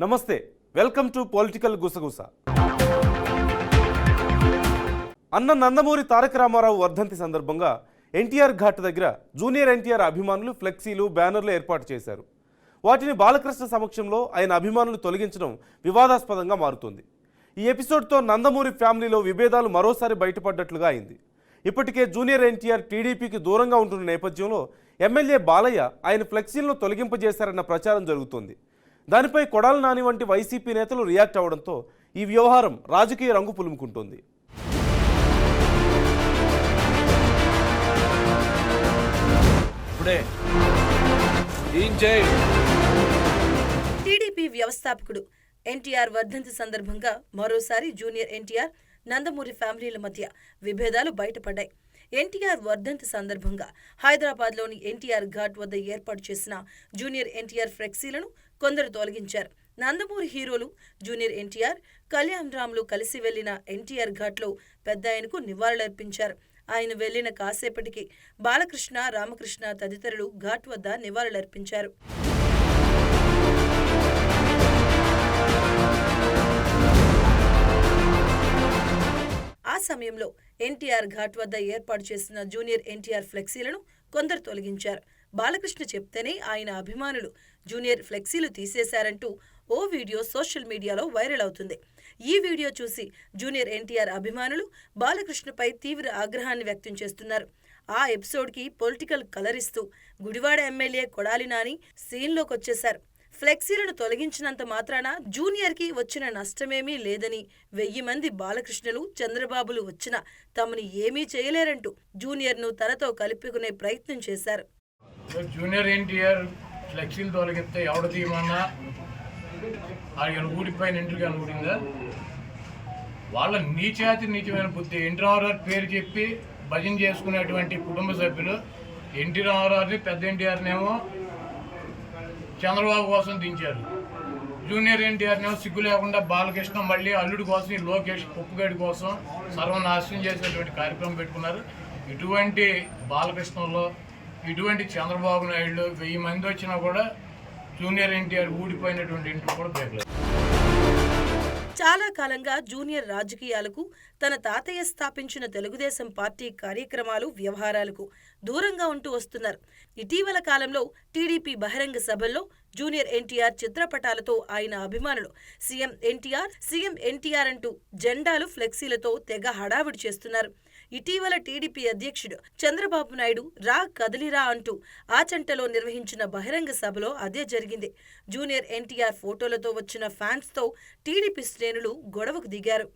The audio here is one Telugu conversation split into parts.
నమస్తే, వెల్కమ్ టు పొలిటికల్ గుసగుస. అన్న నందమూరి తారక రామారావు వర్ధంతి సందర్భంగా ఎన్టీఆర్ ఘాట్ దగ్గర జూనియర్ ఎన్టీఆర్ అభిమానులు ఫ్లెక్సీలు, బ్యానర్లు ఏర్పాటు చేశారు. వాటిని బాలకృష్ణ సమక్షంలో ఆయన అభిమానులు తొలగించడం వివాదాస్పదంగా మారుతుంది. ఈ ఎపిసోడ్తో నందమూరి ఫ్యామిలీలో విభేదాలు మరోసారి బయటపడ్డట్లుగా అయింది. ఇప్పటికే జూనియర్ ఎన్టీఆర్ టీడీపీకి దూరంగా ఉంటున్న నేపథ్యంలో ఎమ్మెల్యే బాలయ్య ఆయన ఫ్లెక్సీలను తొలగింపజేశారన్న ప్రచారం జరుగుతోంది. దానిపై కొడాలి నాని వంటి వైసీపీ నేతలు రియాక్ట్ అవడంతో ఈ వ్యవహారం రాజకీయ రంగు పులుముకుంటోంది. టీడీపీ వ్యవస్థాపకుడు ఎన్టీఆర్ వర్ధంతి సందర్భంగా మరోసారి జూనియర్ ఎన్టీఆర్, నందమూరి ఫ్యామిలీల మధ్య విభేదాలు బయటపడ్డాయి. ఎన్టీఆర్ వర్ధంతి సందర్భంగా హైదరాబాద్లోని ఎన్టీఆర్ ఘాట్ వద్ద ఏర్పాటు చేసిన జూనియర్ ఎన్టీఆర్ ఫ్లెక్సీలను కొందరు తొలగించారు. నందమూరి హీరోలు జూనియర్ ఎన్టీఆర్, కళ్యాణ్ రామ్లు కలిసి వెళ్లిన ఎన్టీఆర్ ఘాట్లో పెద్దాయనకు నివాళులర్పించారు. ఆయన వెళ్లిన కాసేపటికి బాలకృష్ణ, రామకృష్ణ తదితరులు ఘాట్ వద్ద నివాళులర్పించారు. ఆ సమయంలో ఎన్టీఆర్ ఘాట్ వద్ద ఏర్పాటు చేసిన జూనియర్ ఎన్టీఆర్ ఫ్లెక్సీలను కొందరు తొలగించారు. బాలకృష్ణ చెప్తేనే ఆయన అభిమానులు జూనియర్ ఫ్లెక్సీలు తీసేశారంటూ ఓ వీడియో సోషల్ మీడియాలో వైరల్ అవుతుంది. ఈ వీడియో చూసి జూనియర్ ఎన్టీఆర్ అభిమానులు బాలకృష్ణపై తీవ్ర ఆగ్రహాన్ని వ్యక్తం చేస్తున్నారు. ఆ ఎపిసోడ్కి పొలిటికల్ కలర్ ఇస్తూ గుడివాడ ఎమ్మెల్యే కొడాలి నాని సీన్లోకొచ్చేశారు. ఫ్లెక్సీలను తొలగించినంత మాత్రాన జూనియర్కి వచ్చిన నష్టమేమీ లేదని, 1000 మంది బాలకృష్ణలు, చంద్రబాబులు వచ్చినా తమని ఏమీ చేయలేరంటూ జూనియర్ను తనతో కలుపుకునే ప్రయత్నం చేశారు. జూనియర్ ఎన్టీఆర్ ఫ్లెక్సీలు తొలగిస్తే ఎవడ తీయమన్నా ఆయన ఊడిపోయిన ఇంటికి అనుకుంటుందా? వాళ్ళ నీచమైన బుద్ధి. ఎన్టీ రామారావు పేరు చెప్పి భజన చేసుకునేటువంటి కుటుంబ సభ్యులు ఎన్టీ రామారావుని, పెద్ద ఎన్టీఆర్నేమో చంద్రబాబు కోసం దించారు. జూనియర్ ఎన్టీఆర్నేమో సిగ్గు లేకుండా బాలకృష్ణ మళ్ళీ అల్లుడి కోసం, ఈ లోకేష్ కుప్పుగడి కోసం సర్వనాశనం చేసేటువంటి కార్యక్రమం పెట్టుకున్నారు. ఇటువంటి బాలకృష్ణలో, ఇటువంటి చంద్రబాబు నాయుడు 1000 మంది వచ్చినా కూడా జూనియర్ ఎన్టీఆర్ ఊడిపోయినటువంటి ఇంటికి కూడా బేగలేదు. చాలా కాలంగా జూనియర్ రాజకీయాలకు, తన తాతయ్య స్థాపించిన తెలుగుదేశం పార్టీ కార్యక్రమాలు, వ్యవహారాలకు దూరంగా ఉంటూ వస్తున్నారు. ఇటీవల కాలంలో టీడీపీ బహిరంగ సభల్లో జూనియర్ ఎన్టీఆర్ చిత్రపటాలతో ఆయన అభిమానులు సీఎం ఎన్టీఆర్ అంటూ జెండాలు, ఫ్లెక్సీలతో తెగ హడావిడి చేస్తున్నారు. ఇటీవల టీడీపీ అధ్యక్షుడు చంద్రబాబు నాయుడు రా కదిలిరా అంటూ ఆచంటలో నిర్వహించిన బహిరంగ సభలో అదే జరిగింది. జూనియర్ ఎన్టీఆర్ ఫోటోలతో వచ్చిన ఫ్యాన్స్తో టీడీపీ శ్రేణులు గొడవకు దిగారు.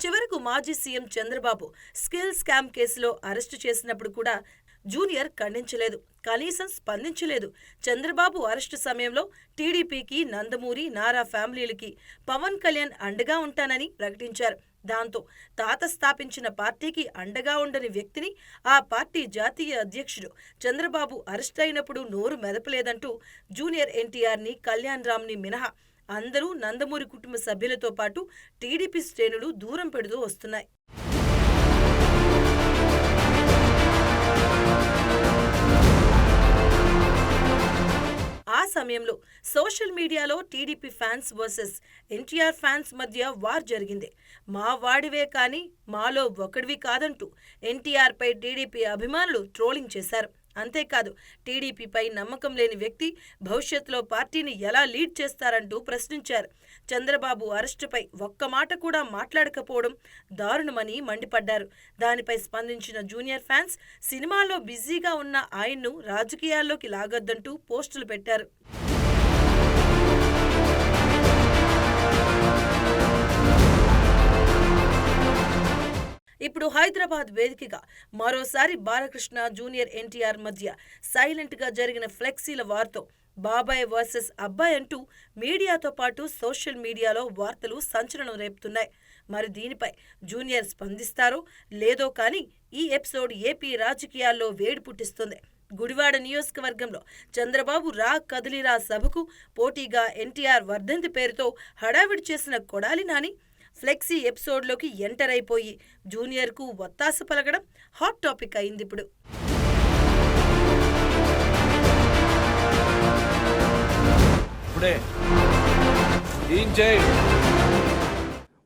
చివరకు మాజీ సీఎం చంద్రబాబు స్కిల్ స్కామ్ కేసులో అరెస్టు చేసినప్పుడు కూడా జూనియర్ ఖండించలేదు, కనీసం స్పందించలేదు. చంద్రబాబు అరెస్టు సమయంలో టీడీపీకి, నందమూరి, నారా ఫ్యామిలీలకి పవన్ కళ్యాణ్ అండగా ఉంటానని ప్రకటించారు. దాంతో తాత స్థాపించిన పార్టీకి అండగా ఉండని వ్యక్తిని ఆ పార్టీ జాతీయ అధ్యక్షుడు చంద్రబాబు అరెస్ట్ అయినప్పుడు నోరు మెదపలేదంటూ జూనియర్ ఎన్టీఆర్ని, కళ్యాణ్ రామ్ని మినహా అందరూ నందమూరి కుటుంబ సభ్యులతో పాటు టీడీపీ శ్రేణులు దూరం పెడుతూ వస్తున్నాయి. ఆ సమయంలో సోషల్ మీడియాలో TDP fans versus NTR fans మధ్య వార్ జరిగింది. మా వాడివే కానీ మాలో ఒకడివి కాదంటూ ఎన్టీఆర్పై టీడీపీ అభిమానులు ట్రోలింగ్ చేశారు. అంతేకాదు, టీడీపీపై నమ్మకం లేని వ్యక్తి భవిష్యత్తులో పార్టీని ఎలా లీడ్ చేస్తారంటూ ప్రశ్నించారు. చంద్రబాబు అరెస్టుపై ఒక్క మాట కూడా మాట్లాడకపోవడం దారుణమని మండిపడ్డారు. దానిపై స్పందించిన జూనియర్ ఫ్యాన్స్ సినిమాల్లో బిజీగా ఉన్న ఆయన్ను రాజకీయాల్లోకి లాగొద్దంటూ పోస్టులు పెట్టారు. ఇప్పుడు హైదరాబాద్ వేదికగా మరోసారి బాలకృష్ణ, జూనియర్ ఎన్టీఆర్ మధ్య సైలెంట్గా జరిగిన ఫ్లెక్సీల వార్తో బాబాయ్ వర్సెస్ అబ్బాయి అంటూ మీడియాతో పాటు సోషల్ మీడియాలో వార్తలు సంచలనం రేపుతున్నాయి. మరి దీనిపై జూనియర్ స్పందిస్తారో లేదో కానీ ఈ ఎపిసోడ్ ఏపీ రాజకీయాల్లో వేడి పుట్టిస్తుంది. గుడివాడ నియోజకవర్గంలో చంద్రబాబు రా కదిలిరా సభకు పోటీగా ఎన్టీఆర్ వర్ధంతి పేరుతో హడావిడి చేసిన కొడాలి నాని ఫ్లెక్సీ ఎపిసోడ్లోకి ఎంటర్ అయిపోయి జూనియర్కు ఒత్తాస పలకడం హాట్ టాపిక్ అయింది ఇప్పుడు.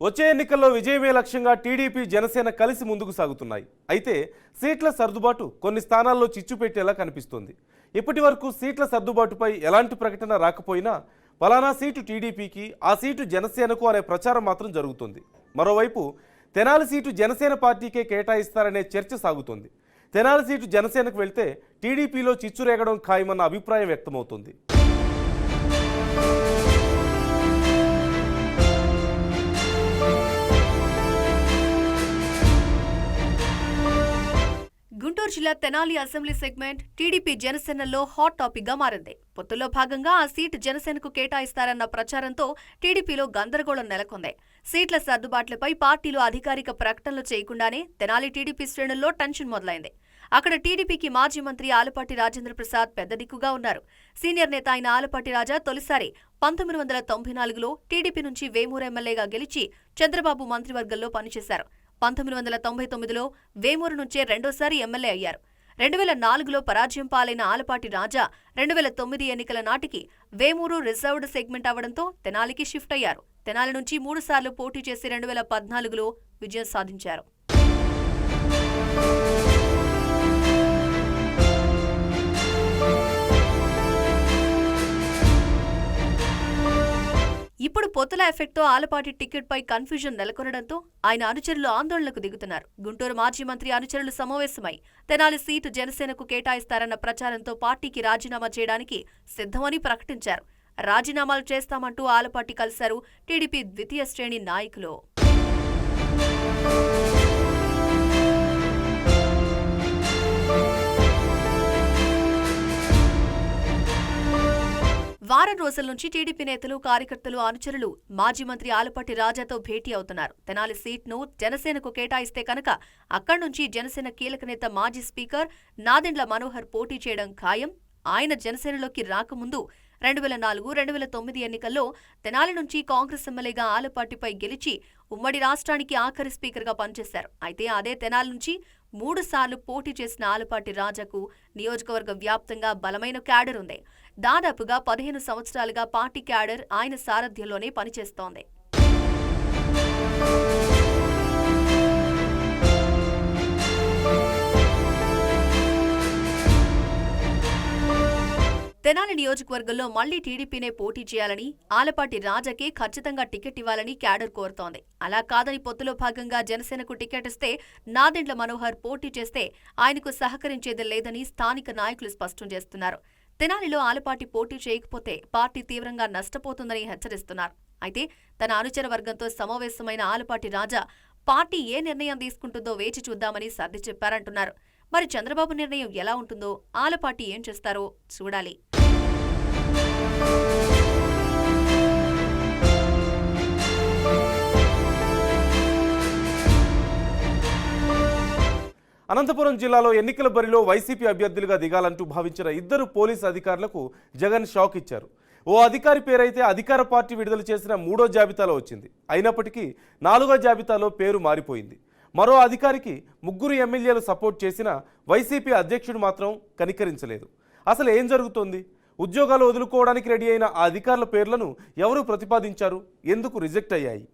వచ్చే ఎన్నికల్లో విజయమే లక్ష్యంగా టీడీపీ జనసేన కలిసి ముందుకు సాగుతున్నాయి. అయితే సీట్ల సర్దుబాటు కొన్ని స్థానాల్లో చిచ్చు పెట్టేలా కనిపిస్తోంది. ఇప్పటి వరకు సీట్ల సర్దుబాటుపై ఎలాంటి ప్రకటన రాకపోయినా పలానా సీటు టీడీపీకి, ఆ సీటు జనసేనకు అనే ప్రచారం మాత్రం జరుగుతుంది. మరోవైపు తెనాలి సీటు జనసేన పార్టీకే కేటాయిస్తారనే చర్చ సాగుతోంది. తెనాలి సీటు జనసేనకు వెళ్తే టీడీపీలో చిచ్చు రేగడం ఖాయమన్న అభిప్రాయం వ్యక్తమవుతోంది. గుంటూరు జిల్లా తెనాలి అసెంబ్లీ సెగ్మెంట్ టీడీపీ జనసేనలో హాట్ టాపిక్ గా మారింది. పొత్తులో భాగంగా ఆ సీటు జనసేనకు కేటాయిస్తారన్న ప్రచారంతో టీడీపీలో గందరగోళం నెలకొంది. సీట్ల సర్దుబాట్లపై పార్టీలో అధికారిక ప్రకటనలు చేయకుండానే తెనాలి టీడీపీ శ్రేణుల్లో టెన్షన్ మొదలైంది. అక్కడ టీడీపీకి మాజీ మంత్రి ఆలపాటి రాజేంద్ర ప్రసాద్ పెద్ద దిక్కుగా ఉన్నారు. సీనియర్ నేత అయిన ఆలపాటి రాజా తొలిసారి 1994లో టీడీపీ నుంచి వేమూరు ఎమ్మెల్యేగా గెలిచి చంద్రబాబు మంత్రివర్గంలో పనిచేశారు. 1999లో వేమూరు నుంచే రెండోసారి ఎమ్మెల్యే అయ్యారు. 2004లో పరాజయం పాలైన ఆలపాటి రాజా 2009 ఎన్నికల నాటికి వేమూరు రిజర్వ్డ్ సెగ్మెంట్ అవడంతో తెనాలికి షిఫ్ట్ అయ్యారు. తెనాలి నుంచి 3 సార్లు పోటీ చేసి 2014లో విజయం సాధించారు. ఇప్పుడు పొత్తుల ఎఫెక్ట్తో ఆలపాటి టికెట్పై కన్ఫ్యూజన్ నెలకొనడంతో ఆయన అనుచరులు ఆందోళనకు దిగుతున్నారు. గుంటూరు మాజీ మంత్రి అనుచరులు సమావేశమై తెనాలి సీటు జనసేనకు కేటాయిస్తారన్న ప్రచారంతో పార్టీకి రాజీనామా చేయడానికి సిద్ధమని ప్రకటించారు. రాజీనామాలు చేస్తామంటూ ఆలపాటి కలిశారు టీడీపీ ద్వితీయ శ్రేణి నాయకులు. వారం రోజుల నుంచి టీడీపీ నేతలు, కార్యకర్తలు, అనుచరులు మాజీ మంత్రి ఆలపాటి రాజాతో భేటీ అవుతున్నారు. తెనాలి సీట్ను జనసేనకు కేటాయిస్తే కనుక అక్కడి నుంచి జనసేన కీలక నేత మాజీ స్పీకర్ నాదెండ్ల మనోహర్ పోటీ చేయడం ఖాయం. ఆయన జనసేనలోకి రాకముందు 2004, 2009 ఎన్నికల్లో తెనాలి నుంచి కాంగ్రెస్ ఎమ్మెల్యేగా ఆలపాటిపై గెలిచి ఉమ్మడి రాష్ట్రానికి ఆఖరి స్పీకర్గా పనిచేశారు. అయితే అదే తెనాలి నుంచి 3 సార్లు పోటీ చేసిన ఆలపాటి రాజాకు నియోజకవర్గ వ్యాప్తంగా బలమైన క్యాడర్ ఉంది. దాదాపుగా 15 సంవత్సరాలుగా పార్టీ క్యాడర్ ఆయన సారథ్యంలోనే పనిచేస్తోంది. తెనాలి నియోజకవర్గంలో మళ్లీ టీడీపీనే పోటీ చేయాలని, ఆలపాటి రాజాకే ఖచ్చితంగా టికెట్ ఇవ్వాలని క్యాడర్ కోరుతోంది. అలా కాదని పొత్తులో భాగంగా జనసేనకు టికెట్ ఇస్తే నాదెండ్ల మనోహర్ పోటీ చేస్తే ఆయనకు సహకరించేది లేదని స్థానిక నాయకులు స్పష్టం చేస్తున్నారు. తెనాలిలో ఆలపాటి పోటీ చేయకపోతే పార్టీ తీవ్రంగా నష్టపోతుందని హెచ్చరిస్తున్నారు. అయితే తన అనుచర వర్గంతో సమావేశమైన ఆలపాటి రాజా పార్టీ ఏ నిర్ణయం తీసుకుంటుందో వేచి చూద్దామని సర్ది చెప్పారంటున్నారు. మరి చంద్రబాబు నిర్ణయం ఎలా ఉంటుందో, ఆలపాటి ఏం చేస్తారో చూడాలి. అనంతపురం జిల్లాలో ఎన్నికల బరిలో వైసీపీ అభ్యర్థులుగా దిగాలంటూ భావించిన 2 పోలీసు అధికారులకు జగన్ షాక్ ఇచ్చారు. ఓ అధికారి పేరైతే అధికార పార్టీ విడుదల చేసిన 3వ జాబితాలో వచ్చింది. అయినప్పటికీ 4వ జాబితాలో పేరు మారిపోయింది. మరో అధికారికి 3 ఎమ్మెల్యేలు సపోర్ట్ చేసినా వైసీపీ అధ్యక్షుడు మాత్రం కనికరించలేదు. అసలు ఏం జరుగుతోంది? ఉద్యోగాలు వదులుకోవడానికి రెడీ అయిన ఆ అధికారుల పేర్లను ఎవరు ప్రతిపాదించారు? ఎందుకు రిజెక్ట్ అయ్యాయి?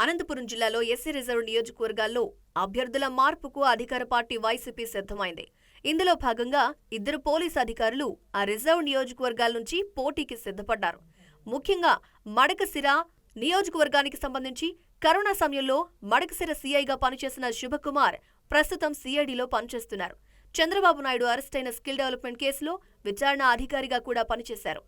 అనంతపురం జిల్లాలో ఎస్సీ రిజర్వ్ నియోజకవర్గాల్లో అభ్యర్థుల మార్పుకు అధికార పార్టీ వైసీపీ సిద్ధమైంది. ఇందులో భాగంగా 2 పోలీసు అధికారులు ఆ రిజర్వ్ నియోజకవర్గాల నుంచి పోటీకి సిద్ధపడ్డారు. ముఖ్యంగా మడకశిర నియోజకవర్గానికి సంబంధించి కరోనా సమయంలో మడకశిర సీఐగా పనిచేసిన శుభకుమార్ ప్రస్తుతం సీఐడీలో పనిచేస్తున్నారు. చంద్రబాబు నాయుడు అరెస్టైన స్కిల్ డెవలప్మెంట్ కేసులో విచారణ అధికారిగా కూడా పనిచేశారు.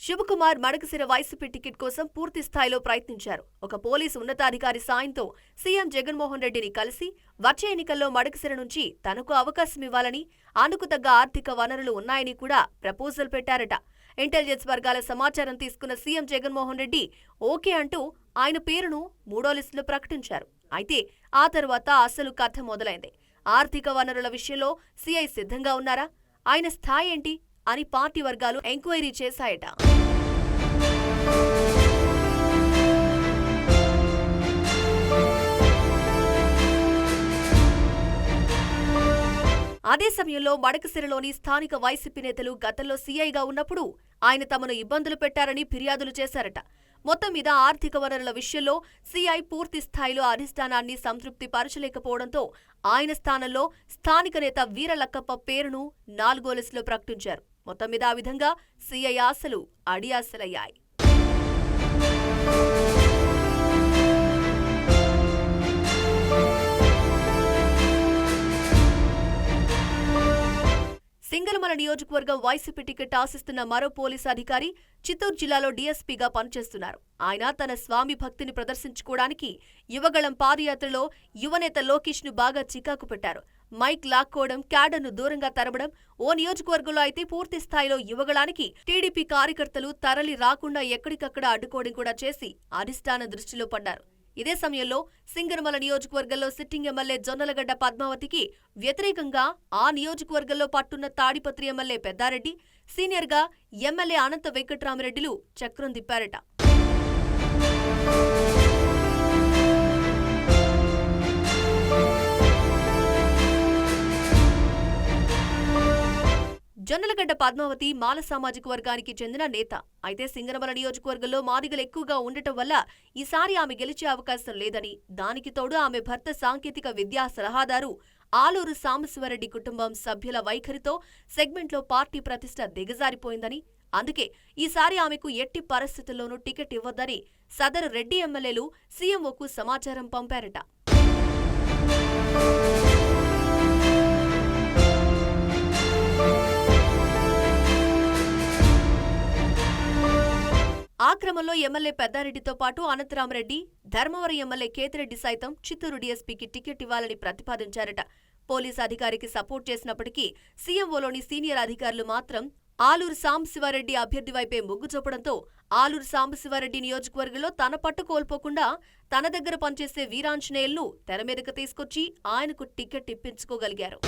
శుభకుమార్ మడకశిర వైసీపీ టికెట్ కోసం పూర్తి స్థాయిలో ప్రయత్నించారు. ఒక పోలీసు ఉన్నతాధికారి సాయంతో సీఎం జగన్మోహన్ రెడ్డిని కలిసి వచ్చే ఎన్నికల్లో మడకశిర నుంచి తనకు అవకాశం ఇవ్వాలని, అందుకు తగ్గ ఆర్థిక వనరులు ఉన్నాయని కూడా ప్రపోజల్ పెట్టారట. ఇంటెలిజెన్స్ వర్గాల సమాచారం తీసుకున్న సీఎం జగన్మోహన్ రెడ్డి ఓకే అంటూ ఆయన పేరును 3వ లిస్టులో ప్రకటించారు. అయితే ఆ తర్వాత అసలు కథ మొదలైంది. ఆర్థిక వనరుల విషయంలో సీఐ సిద్ధంగా ఉన్నారా, ఆయన స్థాయి ఏంటి అని పార్టీ వర్గాలు ఎంక్వైరీ చేశాయట. అదే సమయంలో మడకసిరలోని స్థానిక వైసీపీ నేతలు గతంలో సీఐగా ఉన్నప్పుడు ఆయన తమను ఇబ్బందులు పెట్టారని ఫిర్యాదులు చేశారట. మొత్తం మీద ఆర్థిక వనరుల విషయంలో సీఐ పూర్తి స్థాయిలో అధిష్టానాన్ని సంతృప్తి పరచలేకపోవడంతో ఆయన స్థానంలో స్థానిక నేత వీరలక్కప్ప పేరును 4వ లిస్టులో ప్రకటించారు. మొత్తం మీద ఆ విధంగా సీఐ ఆశలు అడియాసలయ్యాయి. సింగనమల నియోజకవర్గం వైసీపీ టికెట్ ఆశిస్తున్న మరో పోలీసు అధికారి చిత్తూరు జిల్లాలో డీఎస్పీగా పనిచేస్తున్నారు. ఆయన తన స్వామి భక్తిని ప్రదర్శించుకోవడానికి యువగళం పాదయాత్రలో యువనేత లోకేష్ ను బాగా చికాకు పెట్టారు. మైక్ లాక్కోవడం, క్యాడర్ను దూరంగా తరమడం, ఓ నియోజకవర్గంలో అయితే పూర్తి స్థాయిలో యువగళానికి టీడీపీ కార్యకర్తలు తరలి రాకుండా ఎక్కడికక్కడ అడ్డుకోవడం కూడా చేసి అధిష్టానం దృష్టిలో పడ్డారు. ఇదే సమయంలో సింగనమల నియోజకవర్గంలో సిట్టింగ్ ఎమ్మెల్యే జొన్నలగడ్డ పద్మావతికి వ్యతిరేకంగా ఆ నియోజకవర్గంలో పట్టున్న తాడిపత్రి ఎమ్మెల్యే పెద్దారెడ్డి, సీనియర్గా ఎమ్మెల్యే అనంత వెంకట్రామిరెడ్డిలు చక్రం తిప్పారట. జొన్నలగడ్డ పద్మావతి మాల సామాజిక వర్గానికి చెందిన నేత. అయితే సింగనమల నియోజకవర్గంలో మాదిగలు ఎక్కువగా ఉండటం వల్ల ఈసారి ఆమె గెలిచే అవకాశం లేదని, దానికి తోడు ఆమె భర్త సాంకేతిక విద్యా సలహాదారు ఆలూరు సాంబశివరెడ్డి కుటుంబం సభ్యుల వైఖరితో సెగ్మెంట్లో పార్టీ ప్రతిష్ట దిగజారిపోయిందని, అందుకే ఈసారి ఆమెకు ఎట్టి పరిస్థితుల్లోనూ టికెట్ ఇవ్వొద్దని సదరు రెడ్డి ఎమ్మెల్యేలు సీఎంఓకు సమాచారం పంపారట. ఆ క్రమంలో ఎమ్మెల్యే పెద్దారెడ్డితో పాటు అనంతరామరెడ్డి, ధర్మవరం ఎమ్మెల్యే కేతిరెడ్డి సైతం చిత్తూరు డీఎస్పీకి టికెట్ ఇవ్వాలని ప్రతిపాదించారట. పోలీసు అధికారికి సపోర్ట్ చేసినప్పటికీ సీఎంఓలోని సీనియర్ అధికారులు మాత్రం ఆలూరు సాంబశివారెడ్డి అభ్యర్థి వైపే మొగ్గు చూపడంతో ఆలూరు సాంబశివారెడ్డి నియోజకవర్గంలో తన పట్టు కోల్పోకుండా తన దగ్గర పనిచేసే వీరాంజనేయులను తెర మీదకు తీసుకొచ్చి ఆయనకు టికెట్ ఇప్పించుకోగలిగారు.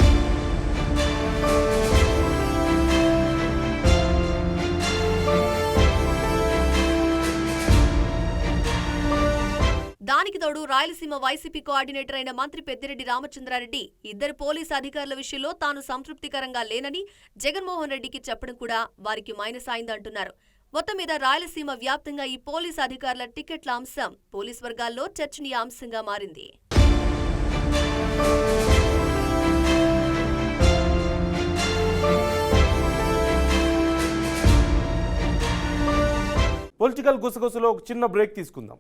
దానికి తోడు రాయలసీమ వైసీపీ కోఆర్డినేటర్ అయిన మంత్రి పెద్దిరెడ్డి రామచంద్రారెడ్డి ఇద్దరు పోలీసు అధికారుల విషయంలో తాను సంతృప్తికరంగా లేనని జగన్మోహన్ రెడ్డికి చెప్పడం కూడా వారికి మైనస్ అయిందంటున్నారు. మొత్తం మీద రాయలసీమ వ్యాప్తంగా ఈ పోలీసు అధికారుల టికెట్ల అంశం పోలీసు వర్గాల్లో చర్చనీయాంశంగా మారింది. పొలిటికల్ గుసగుసలో ఒక చిన్న బ్రేక్ తీసుకుందాం.